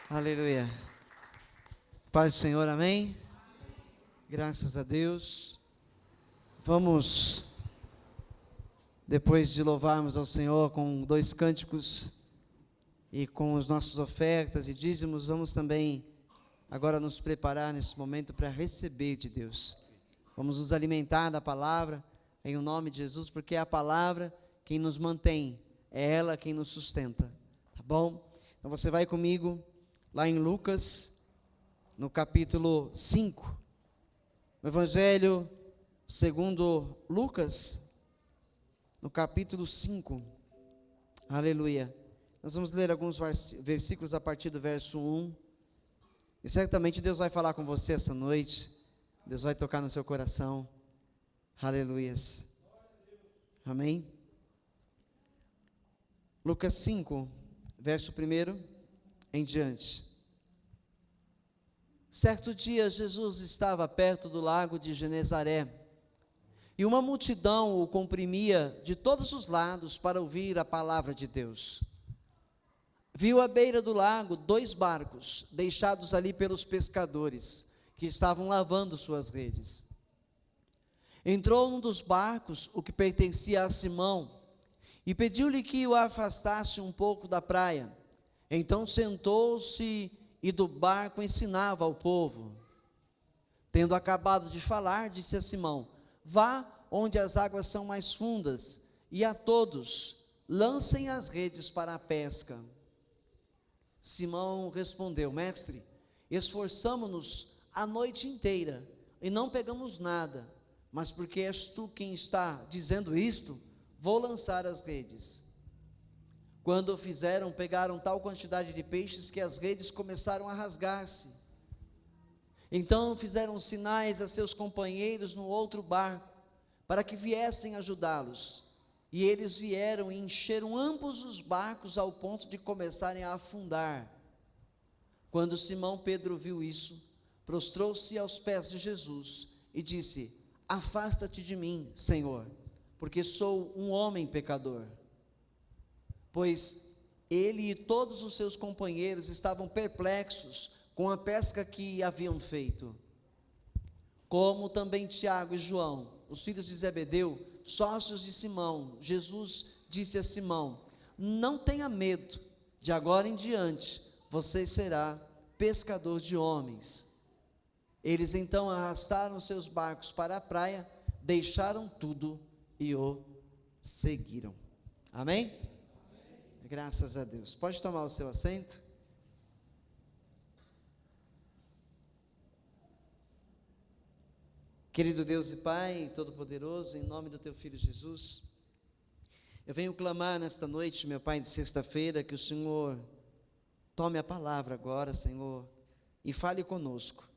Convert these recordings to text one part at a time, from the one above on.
Aleluia. Paz do Senhor, amém? Graças a Deus. Vamos, depois de louvarmos ao Senhor com 2 cânticos e com as nossas ofertas e dízimos, vamos também agora nos preparar nesse momento para receber de Deus. Vamos nos alimentar da palavra em o nome de Jesus, porque é a palavra quem nos mantém, é ela quem nos sustenta, tá bom? Então você vai comigo lá em Lucas, no capítulo 5, no Evangelho segundo Lucas, no capítulo 5, aleluia. Nós vamos ler alguns versículos a partir do verso 1, e certamente Deus vai falar com você essa noite, Deus vai tocar no seu coração, aleluias, amém? Lucas 5, verso 1 em diante. Certo dia Jesus estava perto do lago de Genezaré, e uma multidão o comprimia de todos os lados para ouvir a palavra de Deus. Viu à beira do lago 2 barcos, deixados ali pelos pescadores, que estavam lavando suas redes. Entrou num dos barcos, o que pertencia a Simão, e pediu-lhe que o afastasse um pouco da praia. Então sentou-se e do barco ensinava ao povo. Tendo acabado de falar, disse a Simão: vá onde as águas são mais fundas, e a todos lancem as redes para a pesca. Simão respondeu: mestre, esforçamo-nos a noite inteira, e não pegamos nada, mas porque és tu quem está dizendo isto, vou lançar as redes. Quando o fizeram, pegaram tal quantidade de peixes que as redes começaram a rasgar-se. Então fizeram sinais a seus companheiros no outro barco, para que viessem ajudá-los. E eles vieram e encheram ambos os barcos ao ponto de começarem a afundar. Quando Simão Pedro viu isso, prostrou-se aos pés de Jesus e disse: afasta-te de mim, Senhor, porque sou um homem pecador. Pois ele e todos os seus companheiros estavam perplexos com a pesca que haviam feito. Como também Tiago e João, os filhos de Zebedeu, sócios de Simão, Jesus disse a Simão: não tenha medo, de agora em diante você será pescador de homens. Eles então arrastaram seus barcos para a praia, deixaram tudo e o seguiram. Amém? Graças a Deus. Pode tomar o seu assento. Querido Deus e Pai Todo-Poderoso, em nome do Teu Filho Jesus, eu venho clamar nesta noite, meu Pai, de sexta-feira, que o Senhor tome a palavra agora, Senhor, e fale conosco.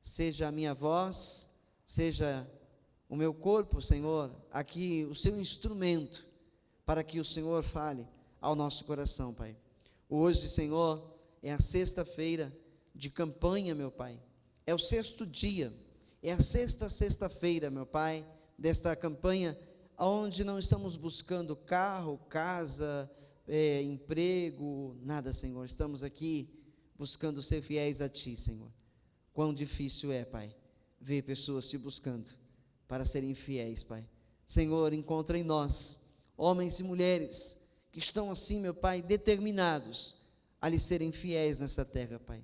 Seja a minha voz, seja o meu corpo, Senhor, aqui o seu instrumento, para que o Senhor fale ao nosso coração, Pai. Hoje, Senhor, é a sexta-feira de campanha, meu Pai, é o 6º dia, é a sexta-feira, meu Pai, desta campanha, onde não estamos buscando carro, casa, emprego, nada, Senhor, estamos aqui buscando ser fiéis a Ti, Senhor. Quão difícil é, Pai, ver pessoas Te buscando para serem fiéis, Pai. Senhor, encontra em nós, homens e mulheres, que estão assim, meu Pai, determinados a lhe serem fiéis nessa terra, Pai.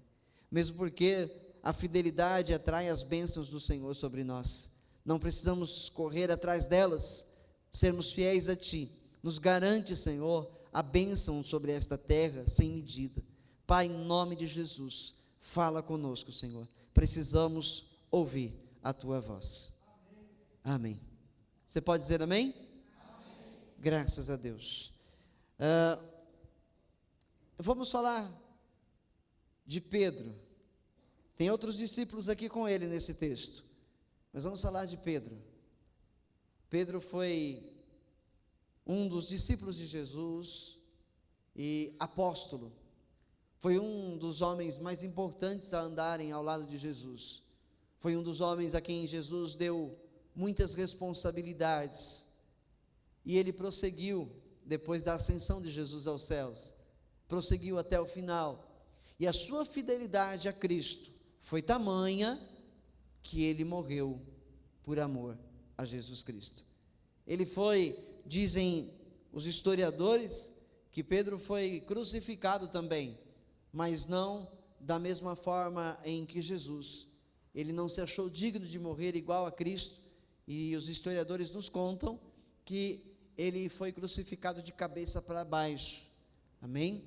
Mesmo porque a fidelidade atrai as bênçãos do Senhor sobre nós. Não precisamos correr atrás delas, sermos fiéis a Ti. Nos garante, Senhor, a bênção sobre esta terra sem medida. Pai, em nome de Jesus, fala conosco, Senhor. Precisamos ouvir a Tua voz. Amém. Você pode dizer amém? Amém. Graças a Deus. Vamos falar de Pedro. Tem outros discípulos aqui com ele nesse texto, mas vamos falar de Pedro. Pedro foi um dos discípulos de Jesus e apóstolo. Foi um dos homens mais importantes a andarem ao lado de Jesus. Foi um dos homens a quem Jesus deu muitas responsabilidades. E ele prosseguiu, depois da ascensão de Jesus aos céus, prosseguiu até o final. E a sua fidelidade a Cristo foi tamanha que ele morreu por amor a Jesus Cristo. Ele foi, dizem os historiadores, que Pedro foi crucificado também, mas não da mesma forma em que Jesus. Ele não se achou digno de morrer igual a Cristo, e os historiadores nos contam que ele foi crucificado de cabeça para baixo. Amém?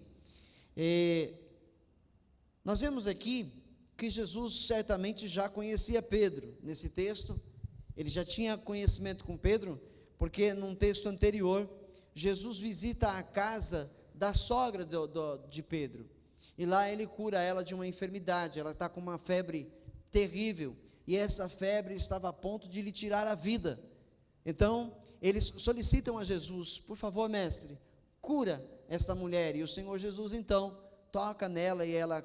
Nós vemos aqui que Jesus certamente já conhecia Pedro. Nesse texto, ele já tinha conhecimento com Pedro, porque num texto anterior, Jesus visita a casa da sogra de Pedro, e lá ele cura ela de uma enfermidade. Ela está com uma febre terrível, e essa febre estava a ponto de lhe tirar a vida. Então, eles solicitam a Jesus: por favor, mestre, cura esta mulher. E o Senhor Jesus, então, toca nela, e ela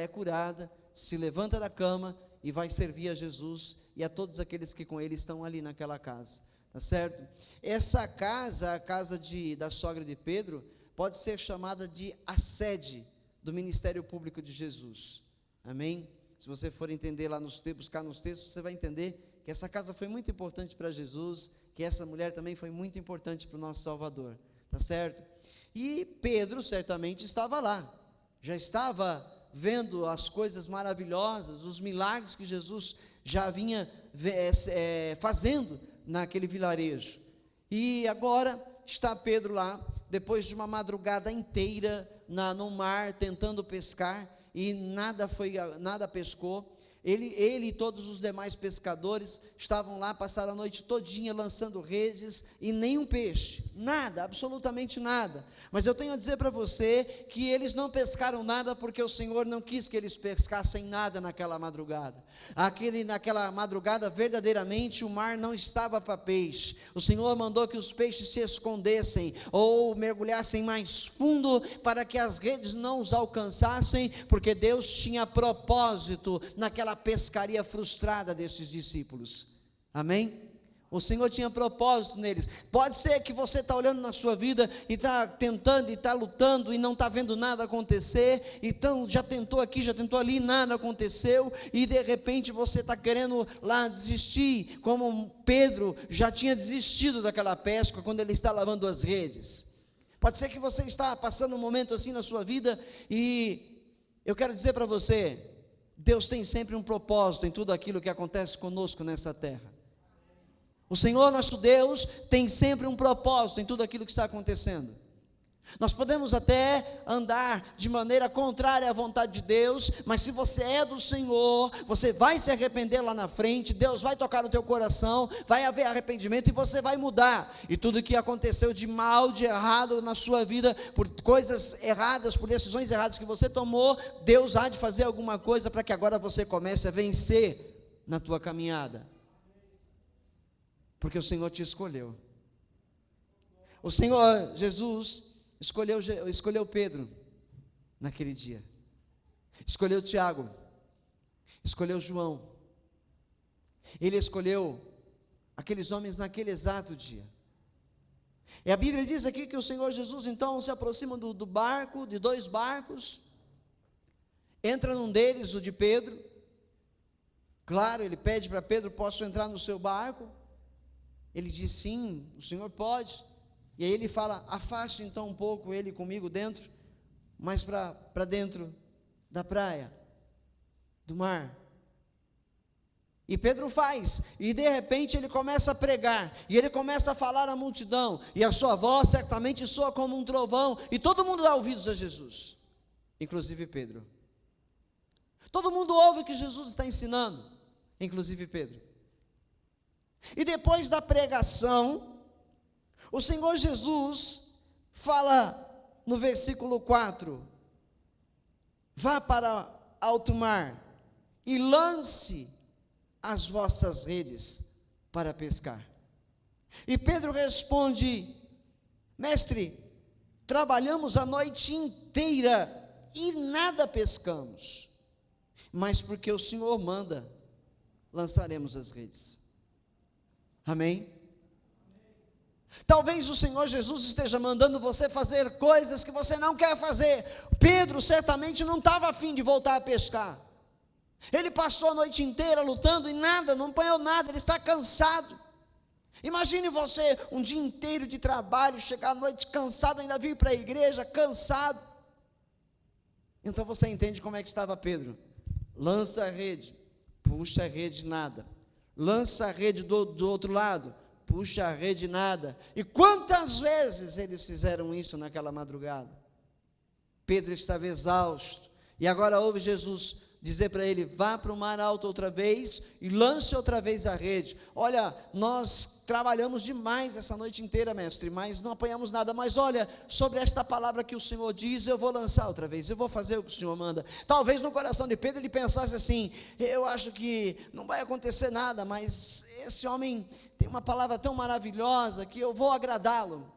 é curada, se levanta da cama, e vai servir a Jesus, e a todos aqueles que com ele estão ali naquela casa. Tá certo? Essa casa, a casa da sogra de Pedro, pode ser chamada de a sede do ministério público de Jesus. Amém? Se você for entender lá buscar nos textos, você vai entender que essa casa foi muito importante para Jesus, que essa mulher também foi muito importante para o nosso Salvador. Tá certo? E Pedro certamente estava lá, já estava vendo as coisas maravilhosas, os milagres que Jesus já vinha fazendo naquele vilarejo. E agora está Pedro lá, depois de uma madrugada inteira no mar, tentando pescar, e nada pescou. Ele e todos os demais pescadores estavam lá, passaram a noite todinha lançando redes, e nenhum peixe, nada, absolutamente nada. Mas eu tenho a dizer para você que eles não pescaram nada porque o Senhor não quis que eles pescassem nada naquela madrugada. Naquela madrugada, verdadeiramente, o mar não estava para peixe. O Senhor mandou que os peixes se escondessem ou mergulhassem mais fundo para que as redes não os alcançassem, porque Deus tinha propósito naquela pescaria frustrada desses discípulos. Amém? O Senhor tinha propósito neles. Pode ser que você está olhando na sua vida e está tentando, e está lutando, e não está vendo nada acontecer. Então já tentou aqui, já tentou ali, nada aconteceu, e de repente você está querendo lá desistir, como Pedro já tinha desistido daquela pesca quando ele está lavando as redes. Pode ser que você está passando um momento assim na sua vida, e eu quero dizer para você: Deus tem sempre um propósito em tudo aquilo que acontece conosco nessa terra. O Senhor nosso Deus tem sempre um propósito em tudo aquilo que está acontecendo. Nós podemos até andar de maneira contrária à vontade de Deus, mas se você é do Senhor, você vai se arrepender lá na frente, Deus vai tocar no teu coração, vai haver arrependimento e você vai mudar. E tudo que aconteceu de mal, de errado na sua vida, por coisas erradas, por decisões erradas que você tomou, Deus há de fazer alguma coisa para que agora você comece a vencer na tua caminhada. Porque o Senhor te escolheu. O Senhor Jesus escolheu Pedro naquele dia, escolheu Tiago, escolheu João. Ele escolheu aqueles homens naquele exato dia. E a Bíblia diz aqui que o Senhor Jesus então se aproxima do barco, de dois barcos, entra num deles, o de Pedro. Claro, ele pede para Pedro: posso entrar no seu barco? Ele diz: sim, o Senhor pode. E aí ele fala: afaste então um pouco ele comigo dentro, mais para dentro da praia, do mar. E Pedro faz, e de repente ele começa a pregar, e ele começa a falar à multidão, e a sua voz certamente soa como um trovão, e todo mundo dá ouvidos a Jesus, inclusive Pedro. Todo mundo ouve o que Jesus está ensinando, inclusive Pedro. E depois da pregação, o Senhor Jesus fala no versículo 4: vá para alto mar e lance as vossas redes para pescar. E Pedro responde: mestre, trabalhamos a noite inteira e nada pescamos, mas porque o Senhor manda, lançaremos as redes. Amém? Talvez o Senhor Jesus esteja mandando você fazer coisas que você não quer fazer. Pedro certamente não estava afim de voltar a pescar. Ele passou a noite inteira lutando e nada, não apanhou nada, ele está cansado. Imagine você um dia inteiro de trabalho, chegar à noite cansado, ainda vir para a igreja cansado. Então você entende como é que estava Pedro. Lança a rede, puxa a rede, nada. Lança a rede do outro lado, puxa a rede, nada. E quantas vezes eles fizeram isso naquela madrugada? Pedro estava exausto, e agora ouve Jesus dizer para ele: vá para o mar alto outra vez, e lance outra vez a rede. Olha, nós trabalhamos demais essa noite inteira, mestre, mas não apanhamos nada. Mas olha, sobre esta palavra que o Senhor diz, eu vou lançar outra vez, eu vou fazer o que o Senhor manda. Talvez no coração de Pedro ele pensasse assim: eu acho que não vai acontecer nada, mas esse homem tem uma palavra tão maravilhosa, que eu vou agradá-lo,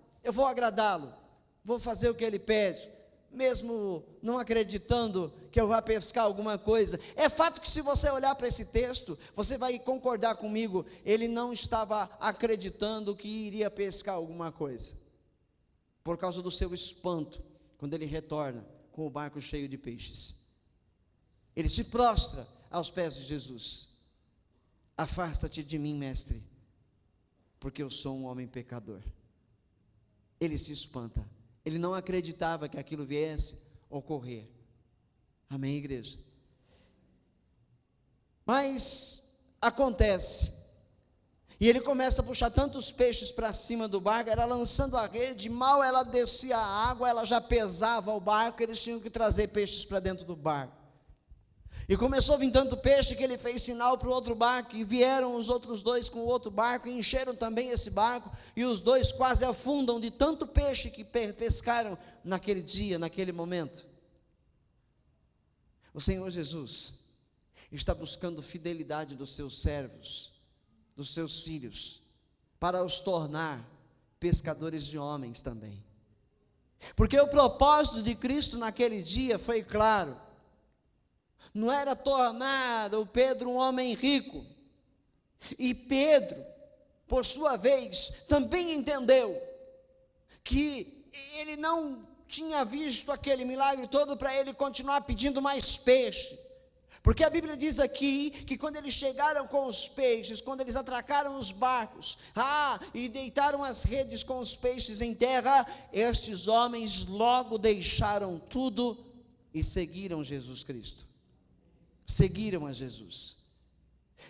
vou fazer o que ele pede, mesmo não acreditando que eu vá pescar alguma coisa. É fato que, se você olhar para esse texto, você vai concordar comigo, ele não estava acreditando que iria pescar alguma coisa, por causa do seu espanto, quando ele retorna com o barco cheio de peixes. Ele se prostra aos pés de Jesus: afasta-te de mim, mestre, porque eu sou um homem pecador. Ele se espanta, ele não acreditava que aquilo viesse ocorrer. Amém, igreja? Mas acontece, e ele começa a puxar tantos peixes para cima do barco, era lançando a rede, mal ela descia a água, ela já pesava o barco, eles tinham que trazer peixes para dentro do barco. E começou a vir tanto peixe que ele fez sinal para o outro barco, e vieram os outros dois com o outro barco, e encheram também esse barco, e os dois quase afundam de tanto peixe que pescaram naquele dia, naquele momento. O Senhor Jesus está buscando fidelidade dos seus servos, dos seus filhos, para os tornar pescadores de homens também. Porque o propósito de Cristo naquele dia foi claro: não era tornar o Pedro um homem rico. E Pedro, por sua vez, também entendeu que ele não tinha visto aquele milagre todo para ele continuar pedindo mais peixe. Porque a Bíblia diz aqui que quando eles chegaram com os peixes, quando eles atracaram os barcos, e deitaram as redes com os peixes em terra, estes homens logo deixaram tudo e seguiram Jesus Cristo. Seguiram a Jesus.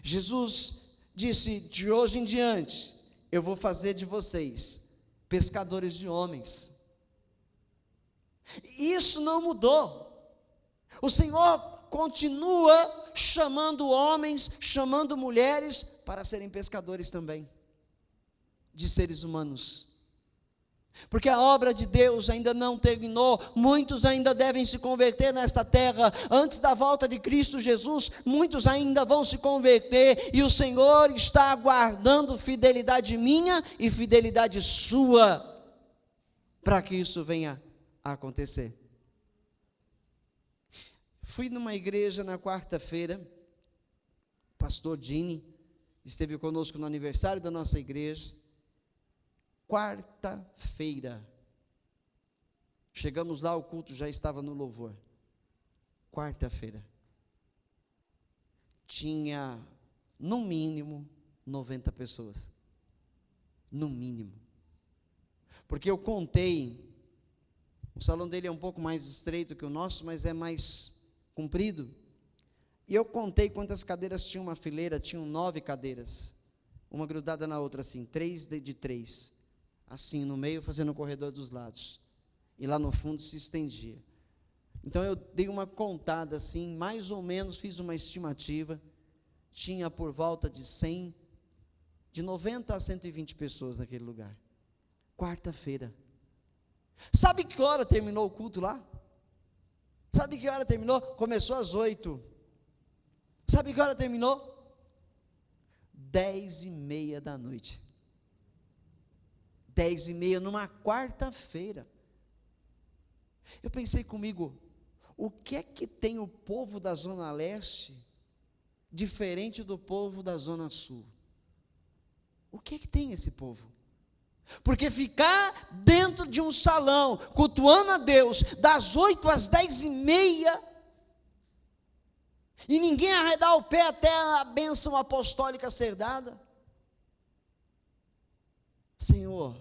Jesus disse: de hoje em diante, eu vou fazer de vocês pescadores de homens. Isso não mudou. O Senhor continua chamando homens, chamando mulheres para serem pescadores também, de seres humanos. Porque a obra de Deus ainda não terminou, muitos ainda devem se converter nesta terra, antes da volta de Cristo Jesus, muitos ainda vão se converter, e o Senhor está aguardando fidelidade minha e fidelidade sua, para que isso venha a acontecer. Fui numa igreja na quarta-feira, o pastor Dini esteve conosco no aniversário da nossa igreja. Quarta-feira, chegamos lá, o culto já estava no louvor. Quarta-feira, tinha no mínimo 90 pessoas, no mínimo, porque eu contei, o salão dele é um pouco mais estreito que o nosso, mas é mais comprido, e eu contei quantas cadeiras tinha uma fileira, tinham 9 cadeiras, uma grudada na outra assim, 3 de 3, assim no meio, fazendo o corredor dos lados, e lá no fundo se estendia. Então eu dei uma contada assim, mais ou menos, fiz uma estimativa, tinha por volta de 100, de 90 a 120 pessoas naquele lugar. Quarta-feira. Sabe que hora terminou o culto lá? Sabe que hora terminou? Começou às 8. Sabe que hora terminou? 10:30 da noite. 10:30 numa quarta-feira. Eu pensei comigo, o que é que tem o povo da Zona Leste diferente do povo da Zona Sul? O que é que tem esse povo? Porque ficar dentro de um salão, cultuando a Deus, das 8 às 10h30, e ninguém arredar o pé até a bênção apostólica ser dada. Senhor,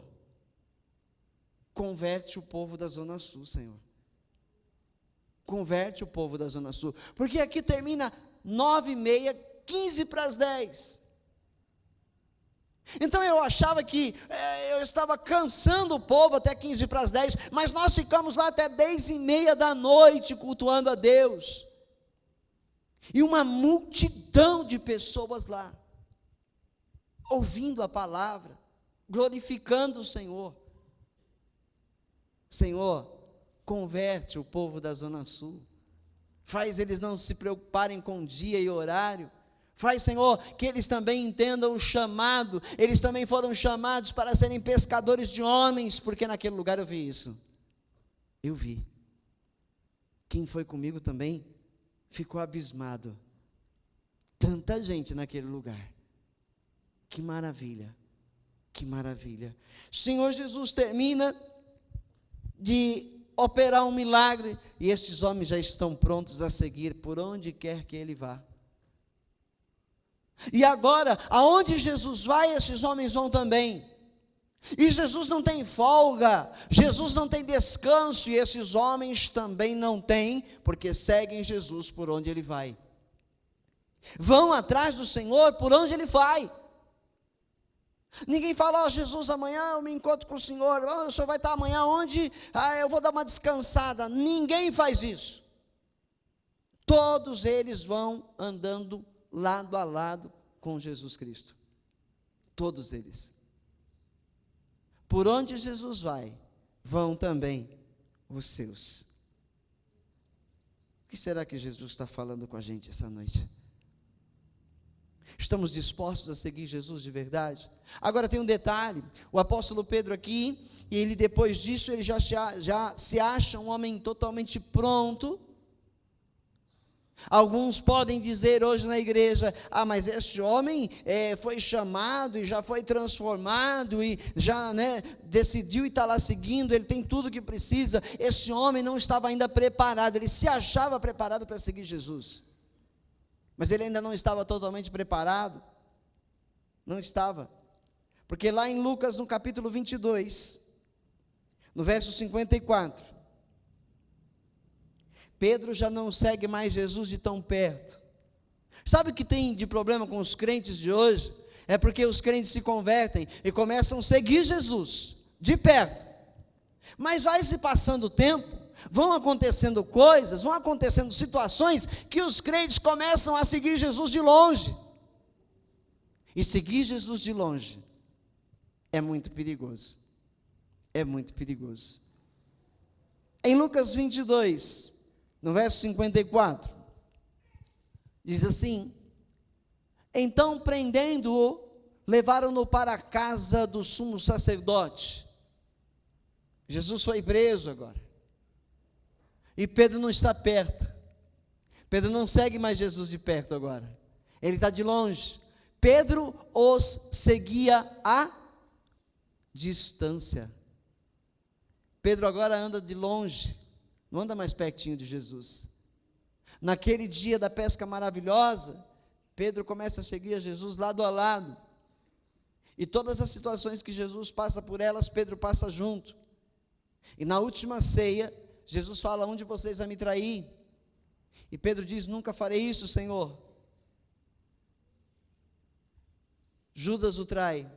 converte o povo da Zona Sul, Senhor. Converte o povo da Zona Sul. Porque aqui termina 9h30, 15 para as 10. Então eu achava que eu estava cansando o povo até 15 para as 10, mas nós ficamos lá até 10h30 da noite cultuando a Deus. E uma multidão de pessoas lá, ouvindo a palavra, glorificando o Senhor. Senhor, converte o povo da Zona Sul, faz eles não se preocuparem com dia e horário, faz, Senhor, que eles também entendam o chamado, eles também foram chamados para serem pescadores de homens, porque naquele lugar eu vi isso, eu vi. Quem foi comigo também ficou abismado, tanta gente naquele lugar, que maravilha, que maravilha. O Senhor Jesus termina de operar um milagre, e estes homens já estão prontos a seguir por onde quer que ele vá. E agora, aonde Jesus vai, esses homens vão também. E Jesus não tem folga, Jesus não tem descanso, e esses homens também não têm, porque seguem Jesus por onde ele vai. Vão atrás do Senhor por onde ele vai. Ninguém fala, Jesus, amanhã eu me encontro com o Senhor, o Senhor vai estar amanhã onde? Eu vou dar uma descansada. Ninguém faz isso. Todos eles vão andando lado a lado com Jesus Cristo. Todos eles. Por onde Jesus vai, vão também os seus. O que será que Jesus está falando com a gente essa noite? Estamos dispostos a seguir Jesus de verdade? Agora tem um detalhe, o apóstolo Pedro aqui, e ele depois disso, ele já se acha um homem totalmente pronto. Alguns podem dizer hoje na igreja, mas este homem foi chamado e já foi transformado, e já decidiu e está lá seguindo, ele tem tudo o que precisa. Esse homem não estava ainda preparado, ele se achava preparado para seguir Jesus. Mas ele ainda não estava totalmente preparado, não estava, porque lá em Lucas, no capítulo 22, no verso 54, Pedro já não segue mais Jesus de tão perto. Sabe o que tem de problema com os crentes de hoje? É porque os crentes se convertem e começam a seguir Jesus de perto, mas vai se passando o tempo, vão acontecendo coisas, vão acontecendo situações, que os crentes começam a seguir Jesus de longe, e seguir Jesus de longe é muito perigoso, Em Lucas 22, no verso 54, diz assim: então prendendo-o, levaram-no para a casa do sumo sacerdote. Jesus foi preso agora, e Pedro não está perto, Pedro não segue mais Jesus de perto agora, ele está de longe. Pedro os seguia a distância. Pedro agora anda de longe, não anda mais pertinho de Jesus. Naquele dia da pesca maravilhosa, Pedro começa a seguir a Jesus lado a lado, e todas as situações que Jesus passa por elas, Pedro passa junto. E na última ceia, Jesus fala: onde vocês vão me trair? E Pedro diz: nunca farei isso, Senhor. Judas o trai.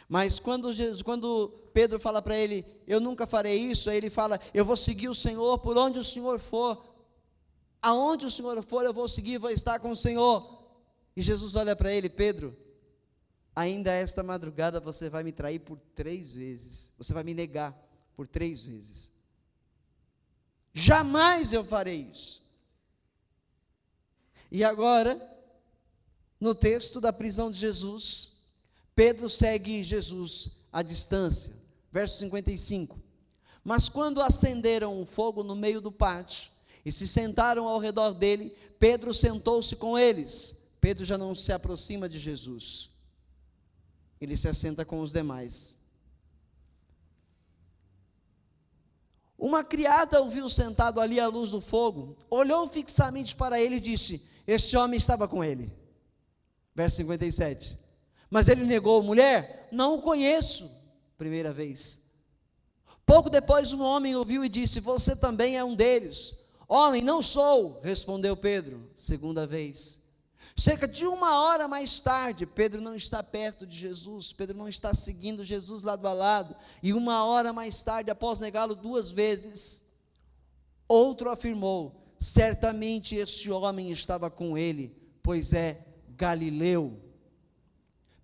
Mas quando Pedro fala para ele: eu nunca farei isso, aí ele fala: eu vou seguir o Senhor por onde o Senhor for. Aonde o Senhor for, eu vou seguir, vou estar com o Senhor. E Jesus olha para ele: Pedro, ainda esta madrugada você vai me trair por 3 vezes, você vai me negar por 3 vezes. Jamais eu farei isso. E agora, no texto da prisão de Jesus, Pedro segue Jesus à distância. Verso 55. Mas quando acenderam um fogo no meio do pátio e se sentaram ao redor dele, Pedro sentou-se com eles. Pedro já não se aproxima de Jesus, ele se assenta com os demais. Uma criada o viu sentado ali à luz do fogo, olhou fixamente para ele e disse: este homem estava com ele. Verso 57. Mas ele negou: mulher, não o conheço. Primeira vez. Pouco depois um homem ouviu e disse: você também é um deles. Homem, não sou, respondeu Pedro. Segunda vez. Cerca de 1 hora mais tarde, Pedro não está perto de Jesus, Pedro não está seguindo Jesus lado a lado, e 1 hora mais tarde, após negá-lo 2 vezes, outro afirmou: certamente este homem estava com ele, pois é galileu.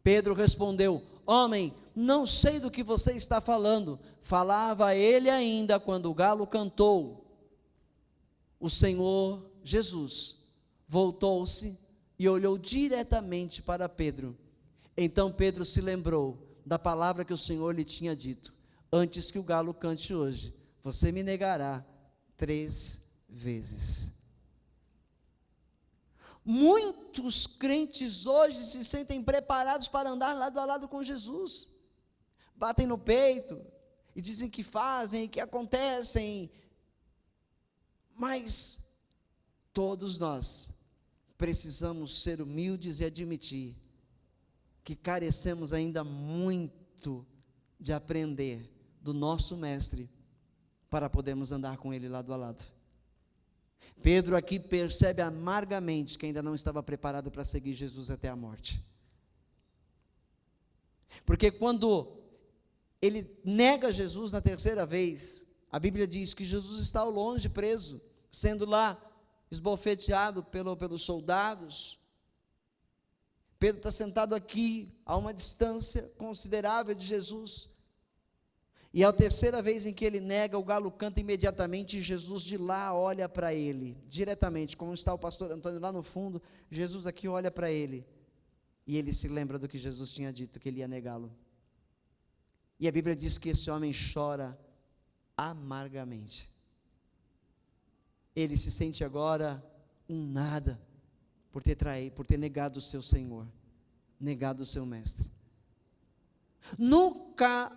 Pedro respondeu: homem, não sei do que você está falando. Falava ele ainda quando o galo cantou. O Senhor Jesus voltou-se e olhou diretamente para Pedro. Então Pedro se lembrou da palavra que o Senhor lhe tinha dito: antes que o galo cante hoje, você me negará 3 vezes. Muitos crentes hoje se sentem preparados para andar lado a lado com Jesus, batem no peito e dizem que fazem e que acontecem, mas todos nós precisamos ser humildes e admitir que carecemos ainda muito de aprender do nosso mestre para podermos andar com ele lado a lado. Pedro aqui percebe amargamente que ainda não estava preparado para seguir Jesus até a morte. Porque quando ele nega Jesus na 3ª vez, a Bíblia diz que Jesus está ao longe, preso, sendo lá esbofeteado pelos soldados. Pedro está sentado aqui, a uma distância considerável de Jesus, e a 3ª vez em que ele nega, o galo canta imediatamente, e Jesus de lá olha para ele, diretamente, como está o pastor Antônio lá no fundo, Jesus aqui olha para ele, e ele se lembra do que Jesus tinha dito, que ele ia negá-lo, e a Bíblia diz que esse homem chora amargamente. Ele se sente agora um nada, por ter negado o seu Senhor, negado o seu mestre. Nunca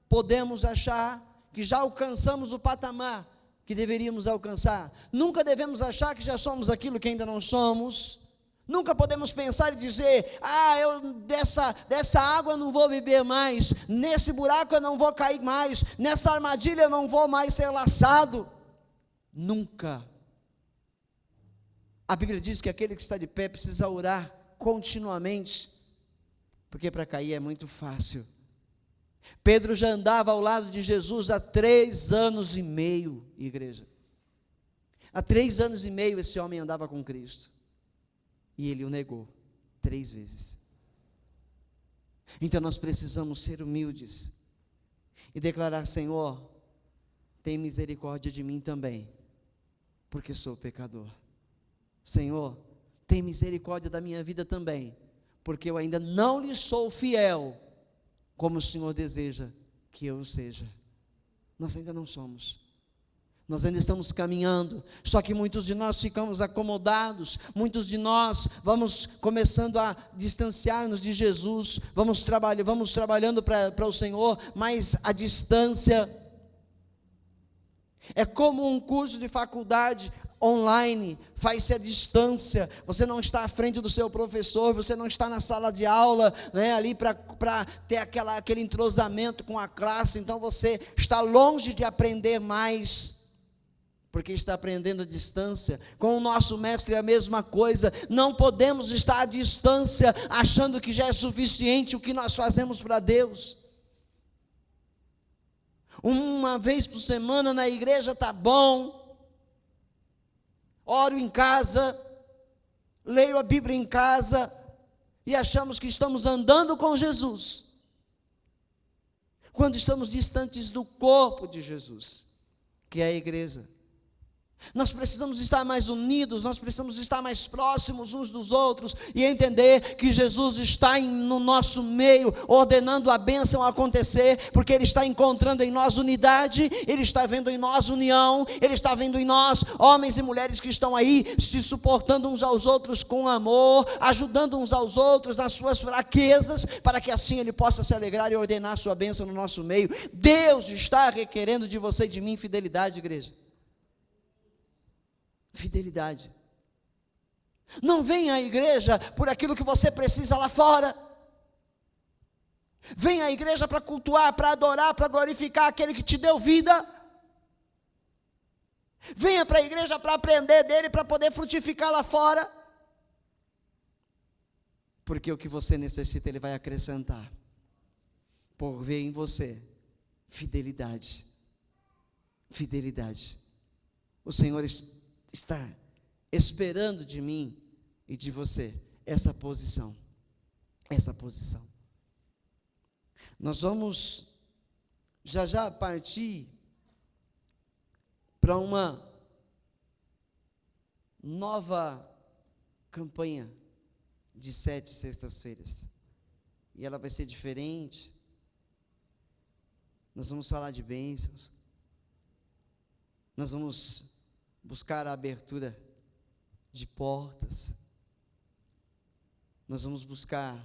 podemos achar que já alcançamos o patamar que deveríamos alcançar. Nunca devemos achar que já somos aquilo que ainda não somos. Nunca podemos pensar e dizer: eu dessa água eu não vou beber mais, nesse buraco eu não vou cair mais, nessa armadilha eu não vou mais ser laçado. Nunca. A Bíblia diz que aquele que está de pé precisa orar continuamente, porque para cair é muito fácil. Pedro já andava ao lado de Jesus há 3 anos e meio, igreja. Há 3 anos e meio esse homem andava com Cristo, e ele o negou 3 vezes. Então nós precisamos ser humildes, e declarar: Senhor, tem misericórdia de mim também, porque sou pecador. Senhor, tem misericórdia da minha vida também, porque eu ainda não lhe sou fiel, como o Senhor deseja que eu seja. Nós ainda não somos, nós ainda estamos caminhando, só que muitos de nós ficamos acomodados, muitos de nós vamos começando a distanciar-nos de Jesus, vamos trabalhando para o Senhor, mas a distância é como um curso de faculdade online, faz-se à distância, você não está à frente do seu professor, você não está na sala de aula, ali para ter aquele entrosamento com a classe, então você está longe de aprender mais, porque está aprendendo à distância. Com o nosso mestre é a mesma coisa, não podemos estar à distância, achando que já é suficiente o que nós fazemos para Deus. Uma vez por semana na igreja está bom, oro em casa, leio a Bíblia em casa, e achamos que estamos andando com Jesus, quando estamos distantes do corpo de Jesus, que é a igreja. Nós precisamos estar mais unidos, nós precisamos estar mais próximos uns dos outros e entender que Jesus está no nosso meio, ordenando a bênção acontecer, porque Ele está encontrando em nós unidade, Ele está vendo em nós união, Ele está vendo em nós homens e mulheres que estão aí se suportando uns aos outros com amor, ajudando uns aos outros nas suas fraquezas, para que assim Ele possa se alegrar e ordenar a sua bênção no nosso meio. Deus está requerendo de você e de mim fidelidade, igreja. Fidelidade. Não venha à igreja por aquilo que você precisa lá fora. Venha à igreja para cultuar, para adorar, para glorificar aquele que te deu vida. Venha para a igreja para aprender dele, para poder frutificar lá fora. Porque o que você necessita, ele vai acrescentar. Por ver em você fidelidade. Fidelidade. O Senhor está esperando de mim e de você essa posição. Essa posição. Nós vamos já partir para uma nova campanha de 7 sextas-feiras. E ela vai ser diferente. Nós vamos falar de bênçãos. Nós vamos buscar a abertura de portas. Nós vamos buscar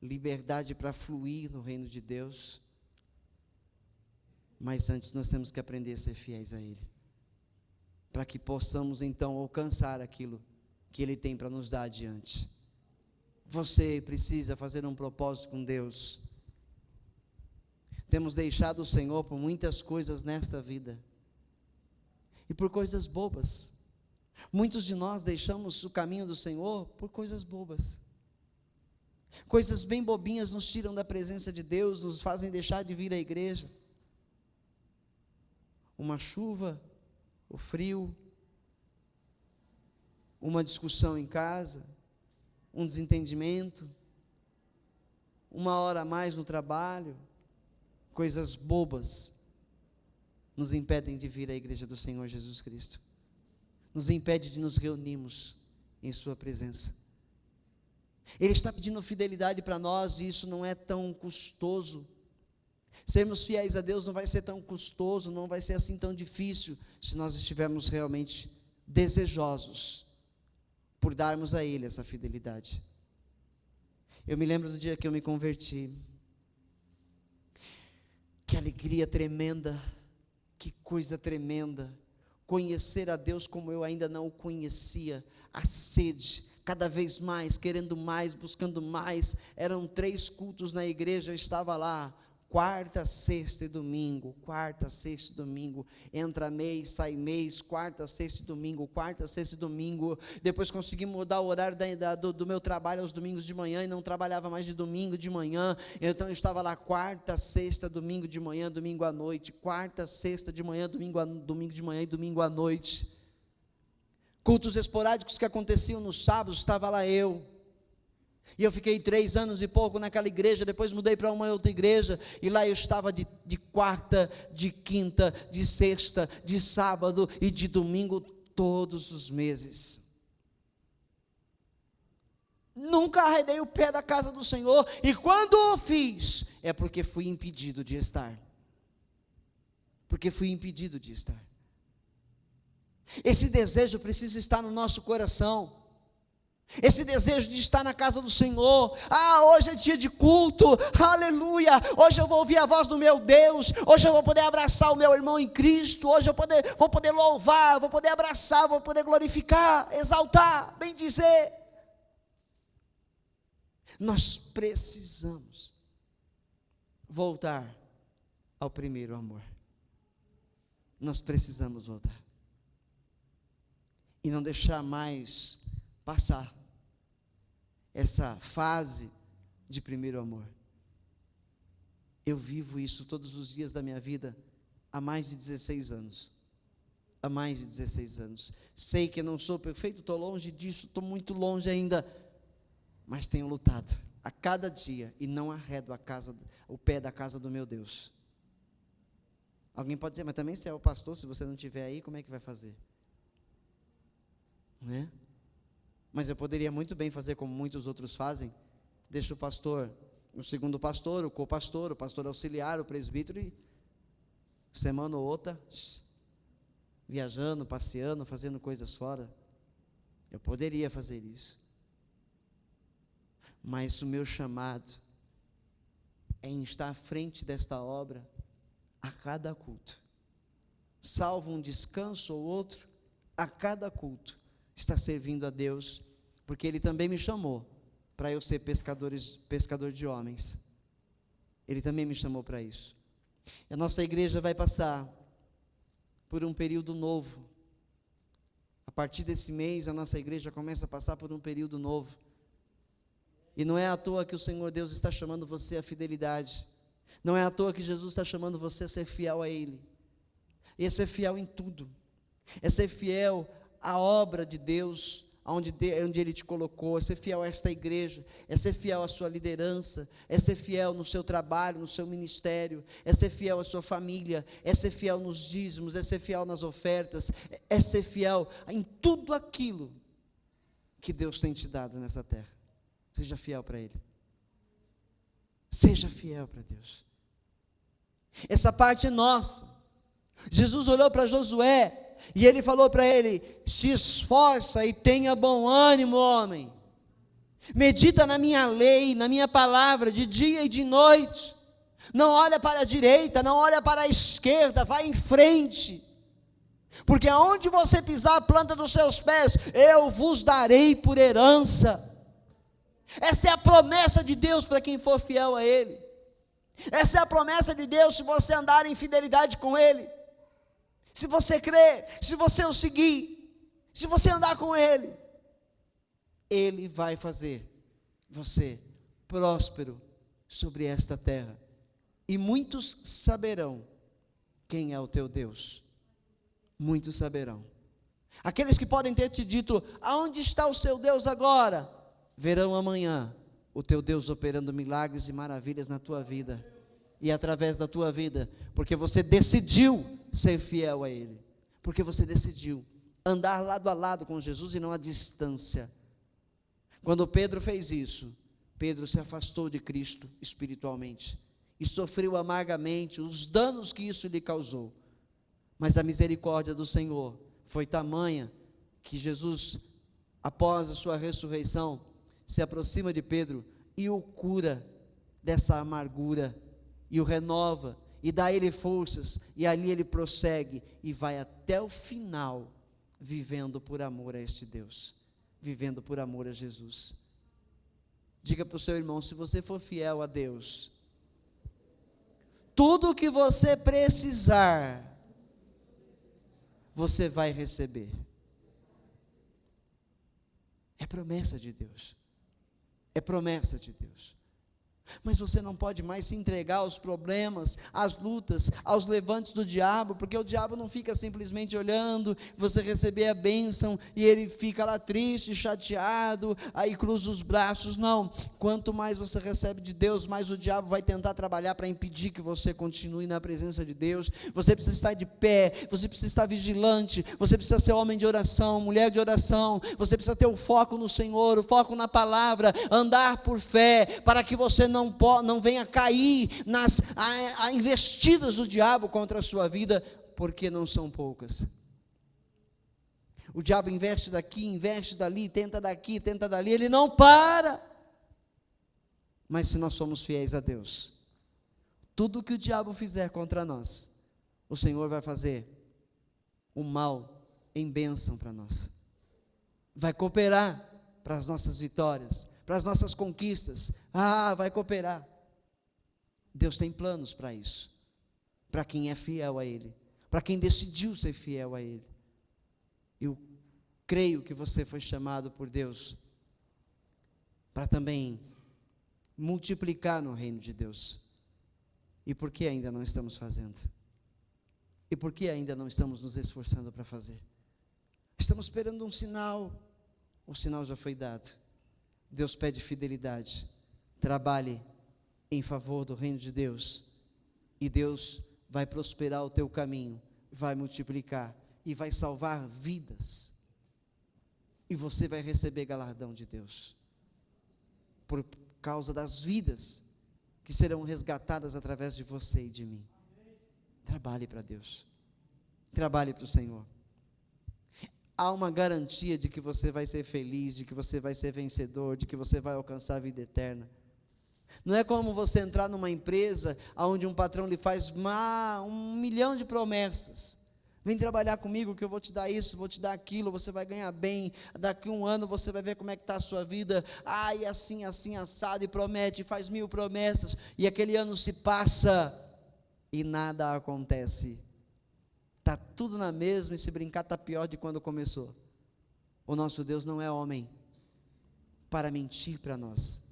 liberdade para fluir no reino de Deus. Mas antes nós temos que aprender a ser fiéis a Ele, para que possamos então alcançar aquilo que Ele tem para nos dar adiante. Você precisa fazer um propósito com Deus. Temos deixado o Senhor por muitas coisas nesta vida, e por coisas bobas. Muitos de nós deixamos o caminho do Senhor por coisas bobas. Coisas bem bobinhas nos tiram da presença de Deus, nos fazem deixar de vir à igreja. Uma chuva, o frio, uma discussão em casa, um desentendimento, uma hora a mais no trabalho, coisas bobas nos impedem de vir à igreja do Senhor Jesus Cristo, nos impede de nos reunirmos em sua presença. Ele está pedindo fidelidade para nós, e isso não é tão custoso. Sermos fiéis a Deus não vai ser tão custoso, não vai ser assim tão difícil, se nós estivermos realmente desejosos por darmos a Ele essa fidelidade. Eu me lembro do dia que eu me converti. Que alegria tremenda, que coisa tremenda, conhecer a Deus como eu ainda não o conhecia, a sede, cada vez mais, querendo mais, buscando mais. Eram 3 cultos na igreja, eu estava lá, quarta, sexta e domingo, quarta, sexta e domingo, entra mês, sai mês, quarta, sexta e domingo, quarta, sexta e domingo. Depois consegui mudar o horário do meu trabalho aos domingos de manhã, e não trabalhava mais de domingo de manhã, então eu estava lá quarta, sexta, domingo de manhã, domingo à noite, quarta, sexta de manhã, domingo de manhã e domingo à noite. Cultos esporádicos que aconteciam nos sábados, estava lá eu. E eu fiquei 3 anos e pouco naquela igreja, depois mudei para uma outra igreja, e lá eu estava de quarta, de quinta, de sexta, de sábado e de domingo, todos os meses. Nunca arredei o pé da casa do Senhor, e quando o fiz, é porque fui impedido de estar. Porque fui impedido de estar. Esse desejo precisa estar no nosso coração. Esse desejo de estar na casa do Senhor. Hoje é dia de culto, aleluia, hoje eu vou ouvir a voz do meu Deus, hoje eu vou poder abraçar o meu irmão em Cristo, hoje eu vou poder louvar, vou poder abraçar, vou poder glorificar, exaltar, bendizer. Nós precisamos voltar ao primeiro amor. Nós precisamos voltar, e não deixar mais passar essa fase de primeiro amor. Eu vivo isso todos os dias da minha vida há mais de 16 anos. Há mais de 16 anos. Sei que eu não sou perfeito, estou longe disso, estou muito longe ainda, mas tenho lutado a cada dia e não arredo o pé da casa do meu Deus. Alguém pode dizer, mas também se é o pastor, se você não estiver aí, como é que vai fazer? né? Mas eu poderia muito bem fazer como muitos outros fazem, deixa o pastor, o segundo pastor, o co-pastor, o pastor auxiliar, o presbítero, e semana ou outra, viajando, passeando, fazendo coisas fora. Eu poderia fazer isso. Mas o meu chamado é em estar à frente desta obra a cada culto. Salvo um descanso ou outro, a cada culto, está servindo a Deus, porque Ele também me chamou para eu ser pescador de homens. Ele também me chamou para isso. A nossa igreja vai passar por um período novo. A partir desse mês, a nossa igreja começa a passar por um período novo. E não é à toa que o Senhor Deus está chamando você à fidelidade. Não é à toa que Jesus está chamando você a ser fiel a Ele. E a ser fiel em tudo. É ser fiel à obra de Deus, onde Ele te colocou. É ser fiel a esta igreja. É ser fiel à sua liderança. É ser fiel no seu trabalho, no seu ministério. É ser fiel à sua família. É ser fiel nos dízimos. É ser fiel nas ofertas. É ser fiel em tudo aquilo que Deus tem te dado nessa terra. Seja fiel para Ele. Seja fiel para Deus. Essa parte é nossa. Jesus olhou para Josué e Ele falou para ele: se esforça e tenha bom ânimo, homem. Medita na minha lei, na minha palavra, de dia e de noite. Não olha para a direita, não olha para a esquerda, vai em frente. Porque aonde você pisar a planta dos seus pés, eu vos darei por herança. Essa é a promessa de Deus para quem for fiel a Ele. Essa é a promessa de Deus se você andar em fidelidade com Ele. Se você crer, se você o seguir, se você andar com Ele, Ele vai fazer você próspero sobre esta terra. E muitos saberão quem é o teu Deus. Muitos saberão. Aqueles que podem ter te dito: aonde está o seu Deus agora? Verão amanhã o teu Deus operando milagres e maravilhas na tua vida e através da tua vida, porque você decidiu ser fiel a Ele, porque você decidiu andar lado a lado com Jesus e não à distância. Quando Pedro fez isso, Pedro se afastou de Cristo espiritualmente e sofreu amargamente os danos que isso lhe causou, mas a misericórdia do Senhor foi tamanha que Jesus, após a sua ressurreição, se aproxima de Pedro e o cura dessa amargura, e o renova, e dá a ele forças, e ali ele prossegue, e vai até o final, vivendo por amor a este Deus, vivendo por amor a Jesus. Diga para o seu irmão: se você for fiel a Deus, tudo o que você precisar, você vai receber. É promessa de Deus. É promessa de Deus. Mas você não pode mais se entregar aos problemas, às lutas, aos levantes do diabo, porque o diabo não fica simplesmente olhando você receber a bênção e ele fica lá triste, chateado, aí cruza os braços. Não, quanto mais você recebe de Deus, mais o diabo vai tentar trabalhar para impedir que você continue na presença de Deus. Você precisa estar de pé, você precisa estar vigilante, você precisa ser homem de oração, mulher de oração, você precisa ter o foco no Senhor, o foco na palavra, andar por fé, para que você não venha cair nas investidas do diabo contra a sua vida, porque não são poucas. O diabo investe daqui, investe dali, tenta daqui, tenta dali, ele não para. Mas se nós somos fiéis a Deus, tudo que o diabo fizer contra nós, o Senhor vai fazer o mal em bênção para nós, vai cooperar para as nossas vitórias, para as nossas conquistas. Vai cooperar. Deus tem planos para isso, para quem é fiel a Ele, para quem decidiu ser fiel a Ele. Eu creio que você foi chamado por Deus para também multiplicar no reino de Deus. E por que ainda não estamos fazendo? E por que ainda não estamos nos esforçando para fazer? Estamos esperando um sinal. O sinal já foi dado. Deus pede fidelidade. Trabalhe em favor do reino de Deus, e Deus vai prosperar o teu caminho, vai multiplicar e vai salvar vidas. e você vai receber galardão de Deus, por causa das vidas que serão resgatadas através de você e de mim. Trabalhe para Deus, trabalhe para o Senhor. Há uma garantia de que você vai ser feliz, de que você vai ser vencedor, de que você vai alcançar a vida eterna. Não é como você entrar numa empresa onde um patrão lhe faz 1.000.000 de promessas. Vem trabalhar comigo que eu vou te dar isso, vou te dar aquilo, você vai ganhar bem, daqui a 1 ano você vai ver como é que está a sua vida, e assim, assim, assado, e promete, faz 1000 promessas, e aquele ano se passa, e nada acontece, está tudo na mesma, e se brincar está pior de quando começou. O nosso Deus não é homem para mentir para nós,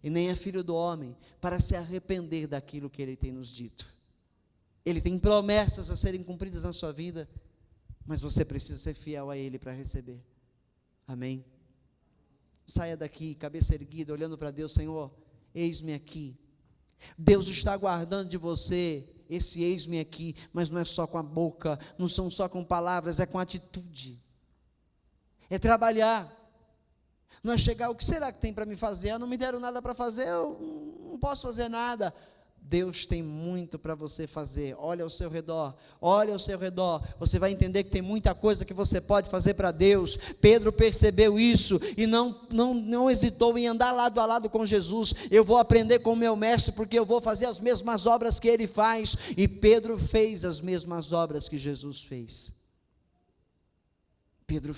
e nem é filho do homem para se arrepender daquilo que Ele tem nos dito. Ele tem promessas a serem cumpridas na sua vida, mas você precisa ser fiel a Ele para receber. Amém? Saia daqui, cabeça erguida, olhando para Deus. Senhor, eis-me aqui. Deus está aguardando de você esse eis-me aqui, mas não é só com a boca, não são só com palavras, é com atitude, é trabalhar, não é chegar, o que será que tem para me fazer? Não me deram nada para fazer, eu não posso fazer nada. Deus tem muito para você fazer. Olha ao seu redor, você vai entender que tem muita coisa que você pode fazer para Deus. Pedro percebeu isso e não hesitou em andar lado a lado com Jesus. Eu vou aprender com o meu mestre, porque eu vou fazer as mesmas obras que ele faz. E Pedro fez as mesmas obras que Jesus fez. Pedro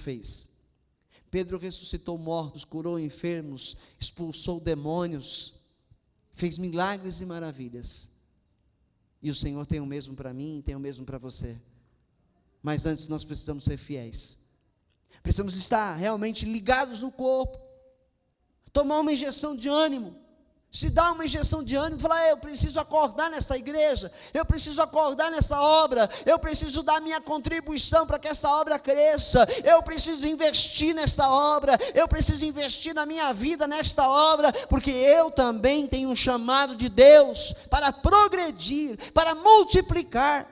ressuscitou mortos, curou enfermos, expulsou demônios, fez milagres e maravilhas, e o Senhor tem o mesmo para mim, tem o mesmo para você, mas antes nós precisamos ser fiéis, precisamos estar realmente ligados no corpo, tomar uma injeção de ânimo, se dá uma injeção de ânimo, falar, eu preciso acordar nessa igreja, eu preciso acordar nessa obra, eu preciso dar minha contribuição para que essa obra cresça, eu preciso investir nessa obra, eu preciso investir na minha vida nesta obra, porque eu também tenho um chamado de Deus para progredir, para multiplicar.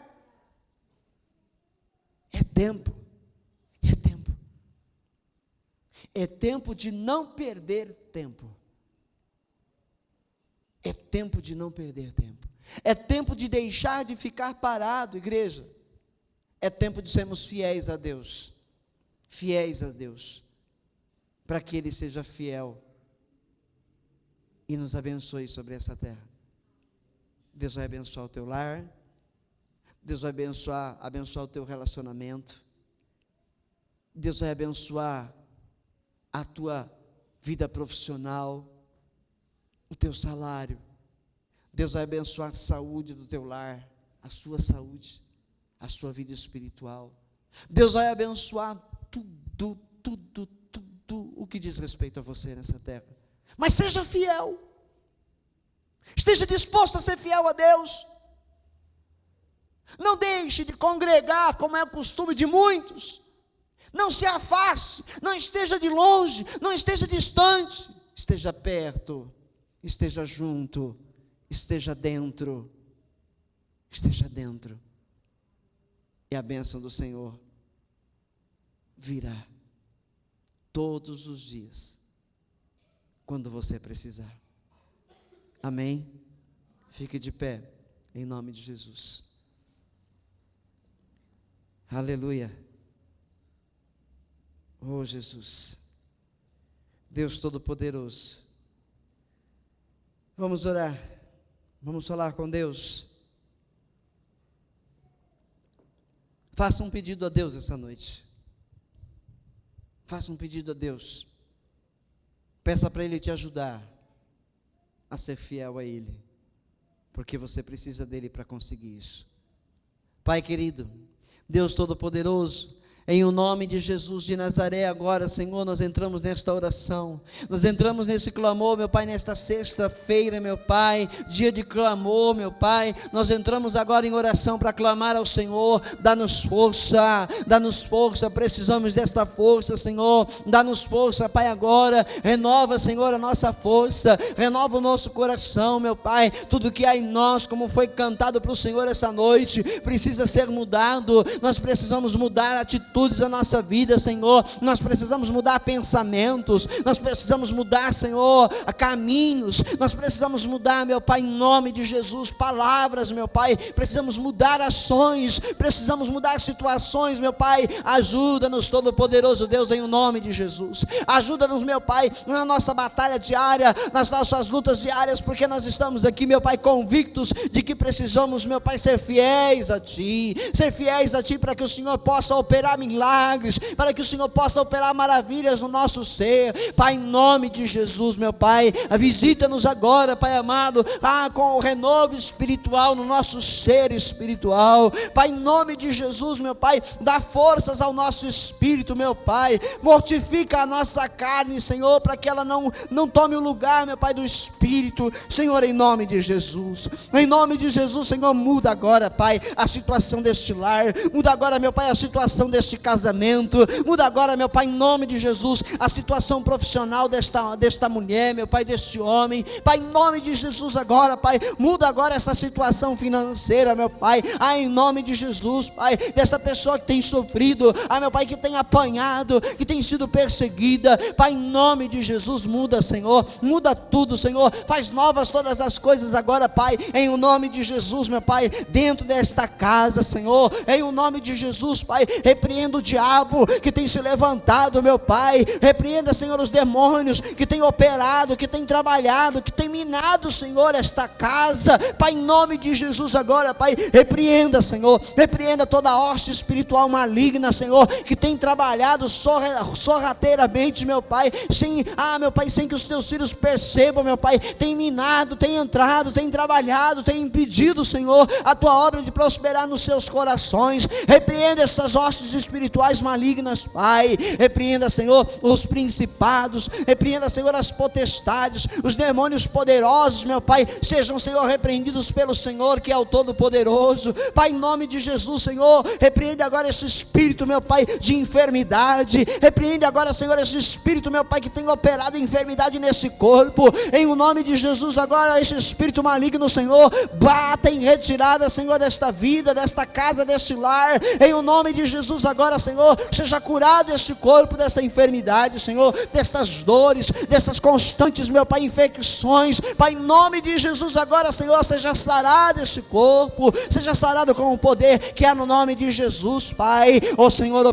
É tempo de não perder tempo. É tempo de não perder tempo. É tempo de deixar de ficar parado, igreja. É tempo de sermos fiéis a Deus. Para que Ele seja fiel e nos abençoe sobre essa terra. Deus vai abençoar o teu lar. Deus vai abençoar o teu relacionamento. Deus vai abençoar a tua vida profissional, o teu salário. Deus vai abençoar a saúde do teu lar, a sua saúde, a sua vida espiritual. Deus vai abençoar tudo o que diz respeito a você nessa terra. Mas seja fiel, esteja disposto a ser fiel a Deus. Não deixe de congregar como é o costume de muitos. Não se afaste, não esteja de longe, não esteja distante, esteja perto, esteja junto, esteja dentro, e a bênção do Senhor virá todos os dias, quando você precisar. Amém? Fique de pé, em nome de Jesus. Aleluia. Oh Jesus, Deus Todo-Poderoso, vamos orar, vamos falar com Deus. Faça um pedido a Deus essa noite. Faça um pedido a Deus. Peça para Ele te ajudar a ser fiel a Ele, porque você precisa dEle para conseguir isso. Pai querido, Deus Todo-Poderoso, em o nome de Jesus de Nazaré, agora, Senhor, nós entramos nesta oração, nós entramos nesse clamor, meu Pai, nesta sexta-feira, meu Pai, dia de clamor, meu Pai, nós entramos agora em oração para clamar ao Senhor. Dá-nos força, precisamos desta força, Senhor, dá-nos força, Pai, agora, renova, Senhor, a nossa força, renova o nosso coração, meu Pai, tudo que há em nós, como foi cantado para o Senhor essa noite, precisa ser mudado. Nós precisamos mudar a atitude, atitudes da nossa vida, Senhor. Nós precisamos mudar pensamentos, nós precisamos mudar, Senhor, caminhos, nós precisamos mudar, meu Pai, em nome de Jesus, palavras, meu Pai, precisamos mudar ações, precisamos mudar situações, meu Pai. Ajuda-nos, Todo-Poderoso Deus, em nome de Jesus. Ajuda-nos, meu Pai, na nossa batalha diária, nas nossas lutas diárias, porque nós estamos aqui, meu Pai, convictos de que precisamos, meu Pai, ser fiéis a Ti, para que o Senhor possa operar milagres, para que o Senhor possa operar maravilhas no nosso ser, Pai, em nome de Jesus, meu Pai. Visita-nos agora, Pai amado, com o renovo espiritual no nosso ser espiritual, Pai, em nome de Jesus, meu Pai. Dá forças ao nosso espírito, meu Pai. Mortifica a nossa carne, Senhor, para que ela não tome o lugar, meu Pai, do espírito, Senhor, em nome de Jesus. Em nome de Jesus, Senhor, muda agora, Pai, a situação deste lar, muda agora, meu Pai, a situação deste casamento, muda agora, meu Pai, em nome de Jesus, a situação profissional desta mulher, meu Pai, deste homem, Pai, em nome de Jesus agora, Pai, muda agora essa situação financeira, meu Pai, em nome de Jesus, Pai, desta pessoa que tem sofrido, meu Pai, que tem apanhado, que tem sido perseguida, Pai, em nome de Jesus, muda, Senhor, muda tudo, Senhor, faz novas todas as coisas agora, Pai, em o nome de Jesus, meu Pai, dentro desta casa, Senhor, em o nome de Jesus, Pai. Repreenda o diabo que tem se levantado, meu Pai, repreenda, Senhor, os demônios que tem operado, que tem trabalhado, que tem minado, Senhor, esta casa, Pai, em nome de Jesus agora, Pai, repreenda, Senhor, repreenda toda a hoste espiritual maligna, Senhor, que tem trabalhado sorrateiramente, meu Pai, meu Pai, sem que os teus filhos percebam, meu Pai, tem minado, tem entrado, tem trabalhado, tem impedido, Senhor, a tua obra de prosperar nos seus corações. Repreenda essas hostes espirituais malignas, Pai, repreenda, Senhor, os principados, repreenda, Senhor, as potestades, os demônios poderosos, meu Pai, sejam, Senhor, repreendidos pelo Senhor, que é o Todo-Poderoso, Pai, em nome de Jesus, Senhor, repreende agora esse espírito, meu Pai, de enfermidade, repreende agora, Senhor, esse espírito, meu Pai, que tem operado enfermidade nesse corpo, em o nome de Jesus agora, esse espírito maligno, Senhor, bata em retirada, Senhor, desta vida, desta casa, deste lar, em o nome de Jesus agora, Senhor, seja curado este corpo desta enfermidade, Senhor, destas dores, dessas constantes, meu Pai, infecções, Pai, em nome de Jesus agora, Senhor, seja sarado este corpo, seja sarado com o poder que há no nome de Jesus, Pai. Senhor,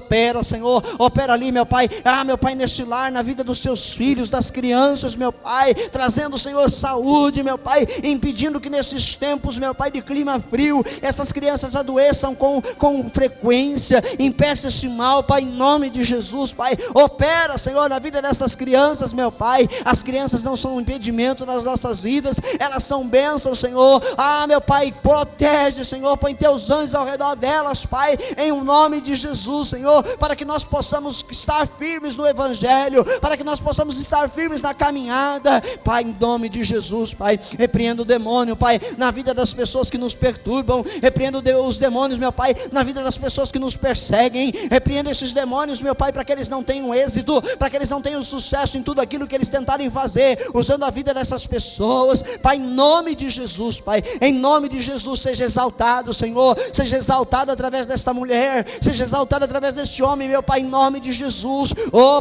opera ali, meu Pai, meu Pai, neste lar, na vida dos seus filhos, das crianças, meu Pai, trazendo, Senhor, saúde, meu Pai, impedindo que nesses tempos, meu Pai, de clima frio, essas crianças adoeçam com frequência, impeça esse mal, Pai, em nome de Jesus, Pai, opera, Senhor, na vida dessas crianças, meu Pai. As crianças não são um impedimento nas nossas vidas, elas são bênçãos, Senhor, meu Pai, protege, Senhor, põe teus anjos ao redor delas, Pai, em o nome de Jesus, Senhor, para que nós possamos estar firmes no Evangelho, para que nós possamos estar firmes na caminhada, Pai, em nome de Jesus, Pai, repreenda o demônio, Pai, na vida das pessoas que nos perturbam, repreenda os demônios, meu Pai, na vida das pessoas que nos perseguem, repreenda esses demônios, meu Pai, para que eles não tenham êxito, para que eles não tenham sucesso em tudo aquilo que eles tentarem fazer, usando a vida dessas pessoas, Pai, em nome de Jesus, Pai, em nome de Jesus, seja exaltado, Senhor, seja exaltado através desta mulher, seja exaltado através deste homem, meu Pai, em nome de Jesus.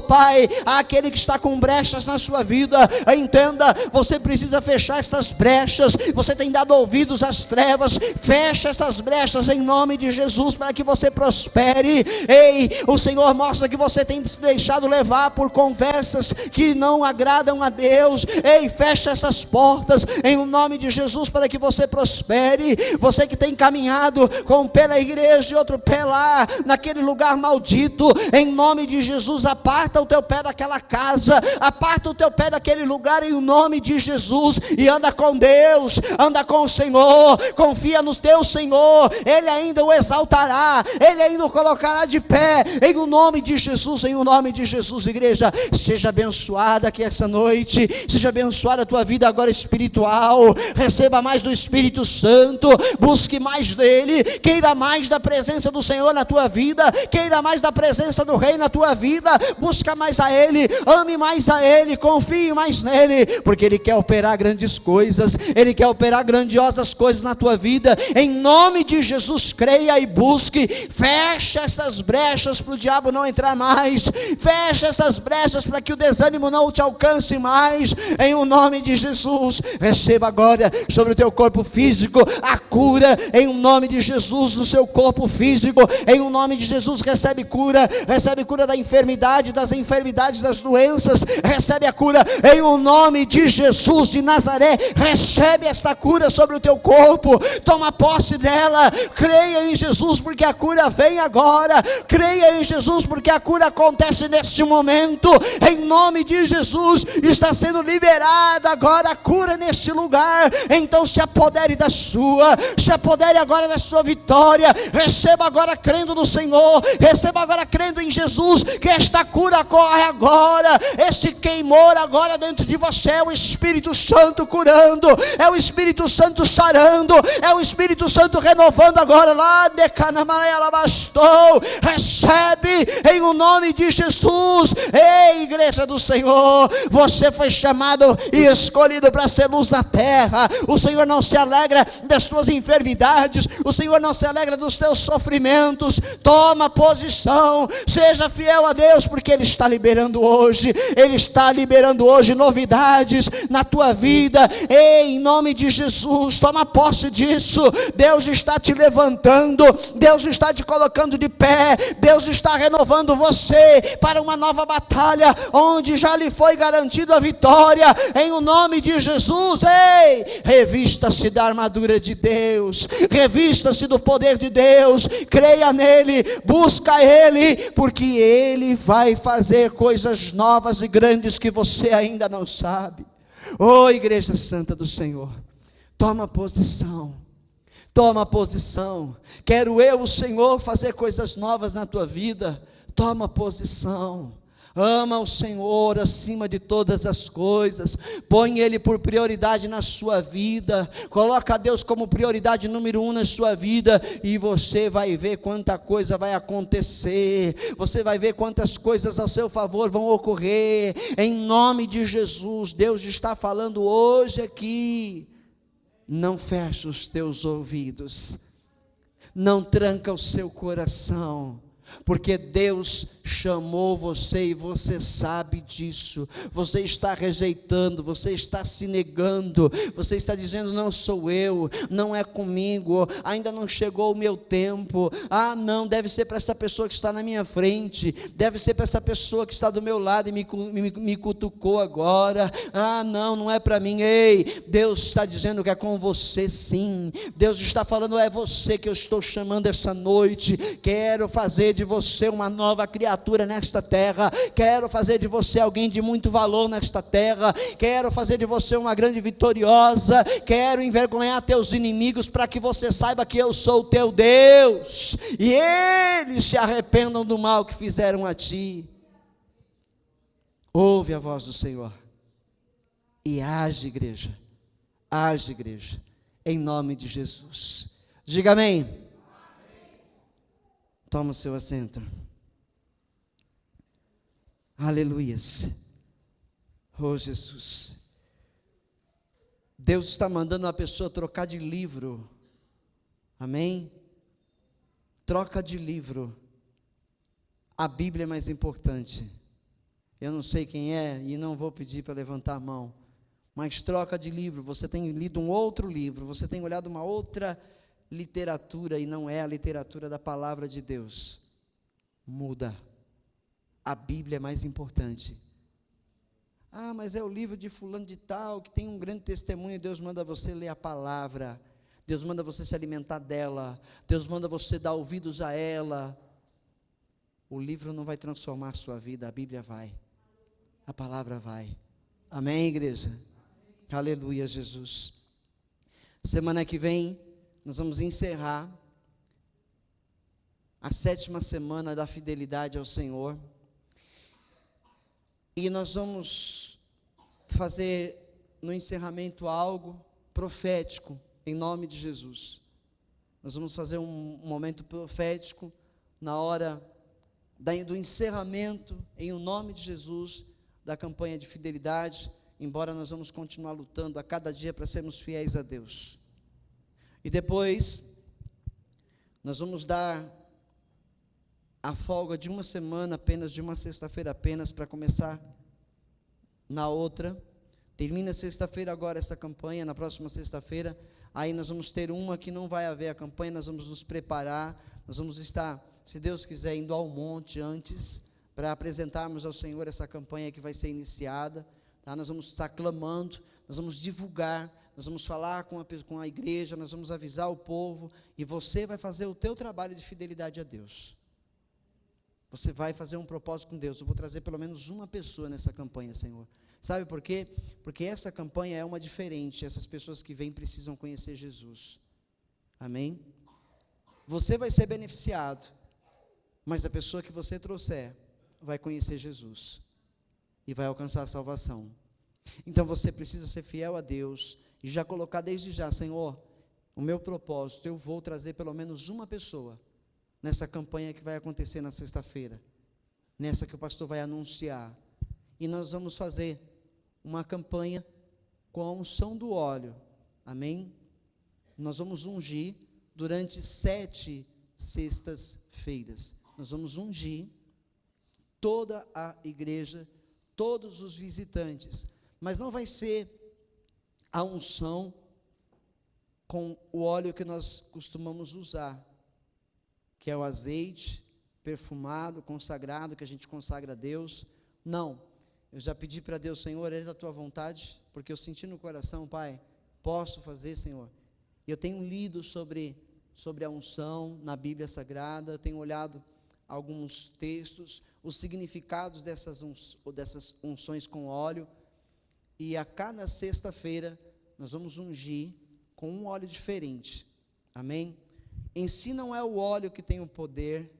Pai, aquele que está com brechas na sua vida, entenda, você precisa fechar essas brechas, você tem dado ouvidos às trevas, fecha essas brechas em nome de Jesus, para que você prospere. O Senhor mostra que você tem se deixado levar por conversas que não agradam a Deus, fecha essas portas em nome de Jesus, para que você prospere. Você que tem caminhado com um pé na igreja e outro pé lá, naquele lugar maldito, em nome de Jesus, aparta o teu pé daquela casa, aparta o teu pé daquele lugar em nome de Jesus, e anda com Deus, anda com o Senhor, confia no teu Senhor, Ele ainda o exaltará, Ele ainda o colocará de pé, em o nome de Jesus, em o nome de Jesus. Igreja, seja abençoada aqui essa noite, seja abençoada a tua vida agora espiritual, receba mais do Espírito Santo, busque mais dele, queira mais da presença do Senhor na tua vida, queira mais da presença do Rei na tua vida, busca mais a Ele, ame mais a Ele, confie mais nele, porque Ele quer operar grandes coisas, Ele quer operar grandiosas coisas na tua vida. Em nome de Jesus, creia e busque, fecha essas essas brechas para o diabo não entrar mais, fecha essas brechas para que o desânimo não te alcance mais, em o nome de Jesus. Receba agora sobre o teu corpo físico a cura, em o nome de Jesus, no seu corpo físico, em o nome de Jesus. Recebe cura da enfermidade, das enfermidades, das doenças, recebe a cura, em o nome de Jesus de Nazaré. Recebe esta cura sobre o teu corpo, toma posse dela, creia em Jesus, porque a cura vem agora, creia em Jesus, porque a cura acontece neste momento, em nome de Jesus. Está sendo liberada agora a cura neste lugar, então se apodere agora da sua vitória, receba agora crendo no Senhor, receba agora crendo em Jesus, que esta cura corre agora, esse queimor agora dentro de você, é o Espírito Santo curando, é o Espírito Santo sarando, é o Espírito Santo renovando agora, lá de Canamarela bastou, recebe em o nome de Jesus. Ei, igreja do Senhor, você foi chamado e escolhido para ser luz na terra. O Senhor não se alegra das tuas enfermidades, o Senhor não se alegra dos teus sofrimentos. Toma posição, seja fiel a Deus, porque Ele está liberando hoje, Ele está liberando hoje novidades na tua vida, em nome de Jesus. Toma posse disso. Deus está te levantando, Deus está te colocando de pé, Deus está renovando você para uma nova batalha, onde já lhe foi garantida a vitória, em o nome de Jesus. Ei, revista-se da armadura de Deus, revista-se do poder de Deus, creia nele, busca ele, porque ele vai fazer coisas novas e grandes que você ainda não sabe. Oh, igreja santa do Senhor, toma posição, toma posição. Quero eu, o Senhor, fazer coisas novas na tua vida. Toma posição. Ama o Senhor acima de todas as coisas, põe Ele por prioridade na sua vida, coloca Deus como prioridade número 1 na sua vida, e você vai ver quanta coisa vai acontecer, você vai ver quantas coisas a seu favor vão ocorrer, em nome de Jesus. Deus está falando hoje aqui. Não feche os teus ouvidos, não tranca o seu coração, porque Deus chamou você e você sabe disso. Você está rejeitando, você está se negando, você está dizendo: não sou eu, não é comigo, ainda não chegou o meu tempo. Ah, não, deve ser para essa pessoa que está na minha frente, deve ser para essa pessoa que está do meu lado e me cutucou agora. Ah, não é para mim. Ei, Deus está dizendo que é com você sim. Deus está falando: é você que eu estou chamando essa noite. Quero fazer de você uma nova criatura nesta terra, quero fazer de você alguém de muito valor nesta terra, quero fazer de você uma grande vitoriosa, quero envergonhar teus inimigos, para que você saiba que eu sou o teu Deus, e eles se arrependam do mal que fizeram a ti. Ouve a voz do Senhor e age, igreja, em nome de Jesus. Diga amém. Toma o seu assento. Aleluias. Oh, Jesus. Deus está mandando uma pessoa trocar de livro. Amém? Troca de livro. A Bíblia é mais importante. Eu não sei quem é e não vou pedir para levantar a mão, mas troca de livro. Você tem lido um outro livro, você tem olhado uma outra literatura, e não é a literatura da palavra de Deus. Muda. A Bíblia é mais importante. Ah, mas é o livro de fulano de tal, que tem um grande testemunho. Deus manda você ler a palavra, Deus manda você se alimentar dela, Deus manda você dar ouvidos a ela. O livro não vai transformar a sua vida, a Bíblia vai, a palavra vai. Amém, igreja? Aleluia, Jesus. Semana que vem nós vamos encerrar a 7ª semana da fidelidade ao Senhor, e nós vamos fazer no encerramento algo profético, em nome de Jesus. Nós vamos fazer um momento profético na hora do encerramento, em o nome de Jesus, da campanha de fidelidade, embora nós vamos continuar lutando a cada dia para sermos fiéis a Deus. E depois, nós vamos dar a folga de uma semana apenas, de uma sexta-feira apenas, para começar na outra. Termina sexta-feira agora essa campanha, na próxima sexta-feira, aí nós vamos ter uma que não vai haver a campanha, nós vamos nos preparar, nós vamos estar, se Deus quiser, indo ao monte antes, para apresentarmos ao Senhor essa campanha que vai ser iniciada, tá? Nós vamos estar clamando, nós vamos divulgar, nós vamos falar com a igreja, nós vamos avisar o povo, e você vai fazer o teu trabalho de fidelidade a Deus. Você vai fazer um propósito com Deus. Eu vou trazer pelo menos uma pessoa nessa campanha, Senhor. Sabe por quê? Porque essa campanha é uma diferente. Essas pessoas que vêm precisam conhecer Jesus. Amém? Você vai ser beneficiado, mas a pessoa que você trouxer vai conhecer Jesus e vai alcançar a salvação. Então você precisa ser fiel a Deus e já colocar desde já: Senhor, o meu propósito, eu vou trazer pelo menos uma pessoa nessa campanha que vai acontecer na sexta-feira, nessa que o pastor vai anunciar, e nós vamos fazer uma campanha com a unção do óleo, amém? Nós vamos ungir durante 7 sextas-feiras, nós vamos ungir toda a igreja, todos os visitantes, mas não vai ser a unção com o óleo que nós costumamos usar, que é o azeite perfumado, consagrado, que a gente consagra a Deus. Não, eu já pedi para Deus: Senhor, é da tua vontade, porque eu senti no coração, Pai, posso fazer, Senhor. E eu tenho lido sobre a unção na Bíblia Sagrada, tenho olhado alguns textos, os significados dessas unções com óleo, e a cada sexta-feira nós vamos ungir com um óleo diferente, amém? Em si não é o óleo que tem o poder,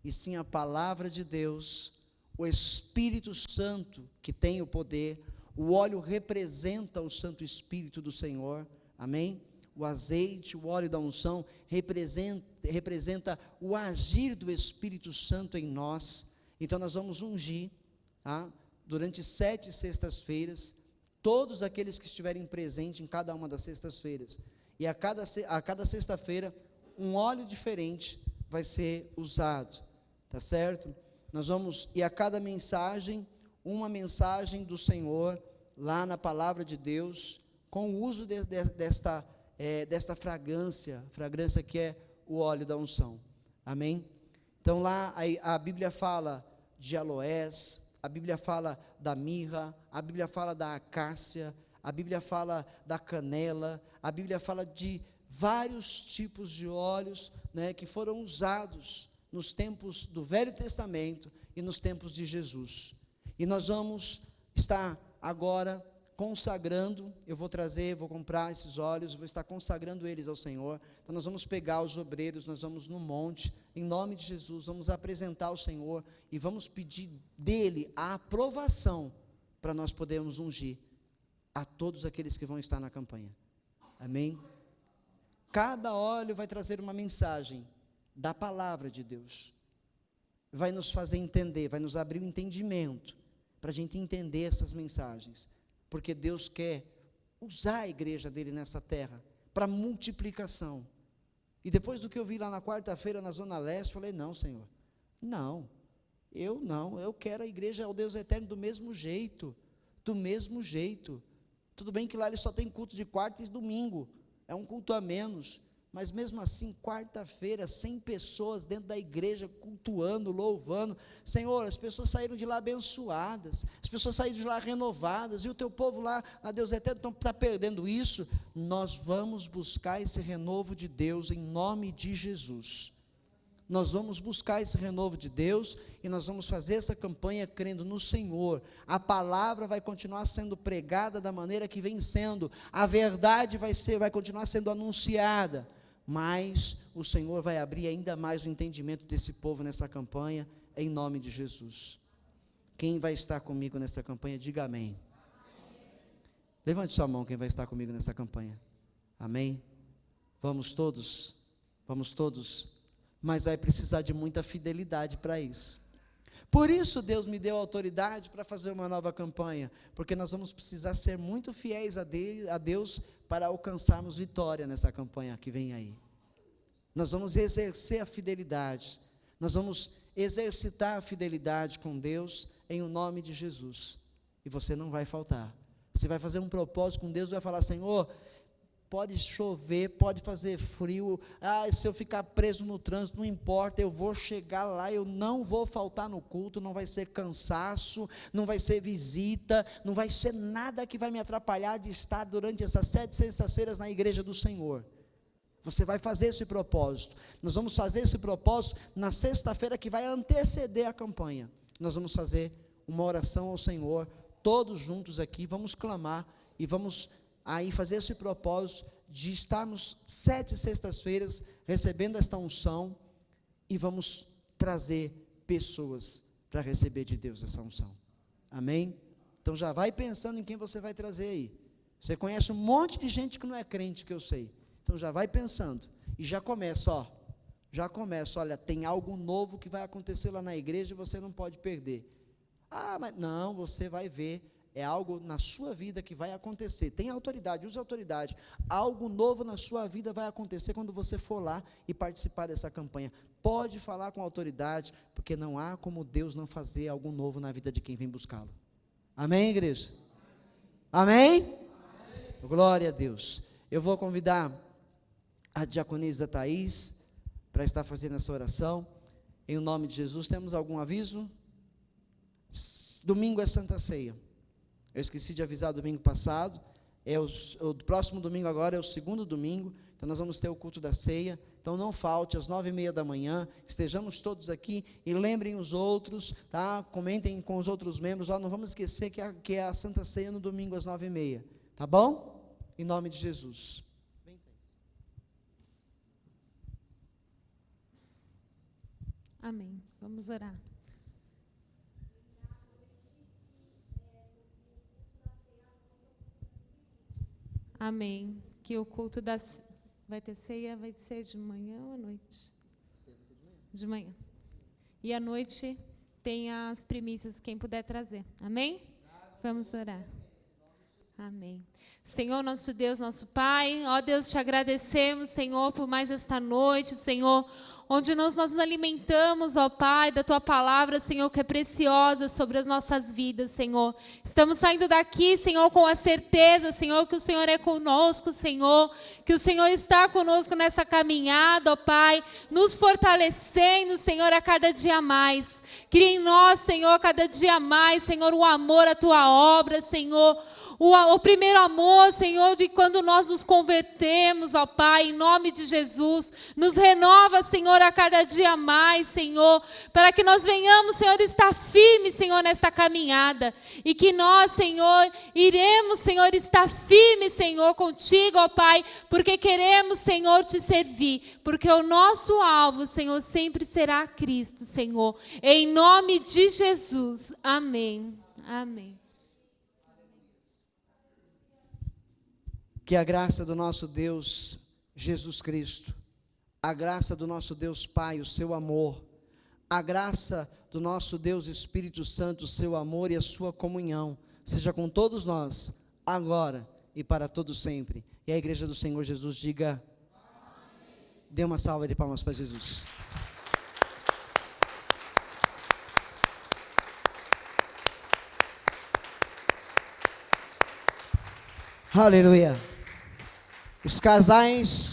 e sim a palavra de Deus, o Espírito Santo que tem o poder. O óleo representa o Santo Espírito do Senhor, amém? O azeite, o óleo da unção, representa o agir do Espírito Santo em nós. Então nós vamos ungir, tá? Durante 7 sextas-feiras, todos aqueles que estiverem presentes em cada uma das sextas-feiras, e a cada sexta-feira, um óleo diferente vai ser usado, tá certo? Nós vamos, e a cada mensagem, uma mensagem do Senhor, lá na palavra de Deus, com o uso desta fragrância que é o óleo da unção, amém? Então lá a Bíblia fala de aloés, a Bíblia fala da mirra, a Bíblia fala da acácia, a Bíblia fala da canela, a Bíblia fala de vários tipos de óleos, né, que foram usados nos tempos do Velho Testamento e nos tempos de Jesus. E nós vamos estar agora consagrando, eu vou comprar esses óleos, vou estar consagrando eles ao Senhor. Então nós vamos pegar os obreiros, nós vamos no monte, em nome de Jesus, vamos apresentar ao Senhor e vamos pedir dele a aprovação para nós podermos ungir a todos aqueles que vão estar na campanha, amém? Cada óleo vai trazer uma mensagem da palavra de Deus, vai nos fazer entender, vai nos abrir o entendimento, para a gente entender essas mensagens, porque Deus quer usar a igreja dele nessa terra, para multiplicação. E depois do que eu vi lá na quarta-feira na Zona Leste, falei: não, Senhor, eu quero a igreja ao Deus eterno do mesmo jeito, tudo bem que lá ele só tem culto de quarta e domingo, é um culto a menos, mas mesmo assim, quarta-feira, 100 pessoas dentro da igreja, cultuando, louvando. Senhor, as pessoas saíram de lá abençoadas, as pessoas saíram de lá renovadas, e o teu povo lá, a Deus eterno, está perdendo isso. Nós vamos buscar esse renovo de Deus, em nome de Jesus. Nós vamos buscar esse renovo de Deus, e nós vamos fazer essa campanha crendo no Senhor. A palavra vai continuar sendo pregada da maneira que vem sendo, a verdade vai continuar sendo anunciada, mas o Senhor vai abrir ainda mais o entendimento desse povo nessa campanha, em nome de Jesus. Quem vai estar comigo nessa campanha, diga amém. Levante sua mão, quem vai estar comigo nessa campanha, amém? Vamos todos, mas vai precisar de muita fidelidade para isso. Por isso Deus me deu autoridade para fazer uma nova campanha, porque nós vamos precisar ser muito fiéis a Deus para alcançarmos vitória nessa campanha que vem aí. Nós vamos exercer a fidelidade, nós vamos exercitar a fidelidade com Deus em o nome de Jesus. E você não vai faltar. Você vai fazer um propósito com Deus, vai falar: Senhor, pode chover, pode fazer frio, se eu ficar preso no trânsito, não importa, eu vou chegar lá, eu não vou faltar no culto, não vai ser cansaço, não vai ser visita, não vai ser nada que vai me atrapalhar de estar durante essas 7 sextas-feiras na igreja do Senhor. Você vai fazer esse propósito. Nós vamos fazer esse propósito na sexta-feira que vai anteceder a campanha. Nós vamos fazer uma oração ao Senhor, todos juntos aqui, vamos clamar e vamos aí fazer esse propósito de estarmos 7 sextas-feiras recebendo esta unção e vamos trazer pessoas para receber de Deus essa unção. Amém? Então já vai pensando em quem você vai trazer aí. Você conhece um monte de gente que não é crente, que eu sei. Então já vai pensando e já começa, olha, tem algo novo que vai acontecer lá na igreja e você não pode perder. Mas não, você vai ver. É algo na sua vida que vai acontecer. Tem autoridade, use autoridade. Algo novo na sua vida vai acontecer quando você for lá e participar dessa campanha. Pode falar com autoridade, porque não há como Deus não fazer algo novo na vida de quem vem buscá-lo. Amém, igreja? Amém? Amém? Glória a Deus. Eu vou convidar a diaconisa Thaís para estar fazendo essa oração. Em nome de Jesus, temos algum aviso? Domingo é Santa Ceia. Eu esqueci de avisar domingo passado, o próximo domingo agora é o segundo domingo, então nós vamos ter o culto da ceia, então não falte, às 9h30 da manhã, estejamos todos aqui, e lembrem os outros, tá? Comentem com os outros membros, não vamos esquecer que é a Santa Ceia no domingo às 9h30, tá bom? Em nome de Jesus. Amém, vamos orar. Amém. Que o culto vai ter ceia, vai ser de manhã ou à noite? Ceia vai ser de manhã. De manhã. E à noite tem as primícias, quem puder trazer. Amém? Vamos orar. Amém. Senhor, nosso Deus, nosso Pai, ó Deus, te agradecemos, Senhor, por mais esta noite, Senhor, onde nós nos alimentamos, ó Pai, da Tua palavra, Senhor, que é preciosa sobre as nossas vidas, Senhor. Estamos saindo daqui, Senhor, com a certeza, Senhor, que o Senhor é conosco, Senhor, que o Senhor está conosco nessa caminhada, ó Pai, nos fortalecendo, Senhor, a cada dia mais. Cria em nós, Senhor, cada dia mais, Senhor, o amor à Tua obra, Senhor, o primeiro amor, Senhor, de quando nós nos convertemos, ó Pai, em nome de Jesus, nos renova, Senhor, a cada dia mais, Senhor, para que nós venhamos, Senhor, estar firmes, Senhor, nesta caminhada, e que nós, Senhor, iremos, Senhor, estar firmes, Senhor, contigo, ó Pai, porque queremos, Senhor, te servir, porque o nosso alvo, Senhor, sempre será Cristo, Senhor, em nome de Jesus, amém, amém. Que a graça do nosso Deus, Jesus Cristo, a graça do nosso Deus Pai, o seu amor, a graça do nosso Deus Espírito Santo, o seu amor e a sua comunhão, seja com todos nós, agora e para todo sempre. E a igreja do Senhor Jesus diga, amém. Dê uma salva de palmas para Jesus. Aleluia. Os casais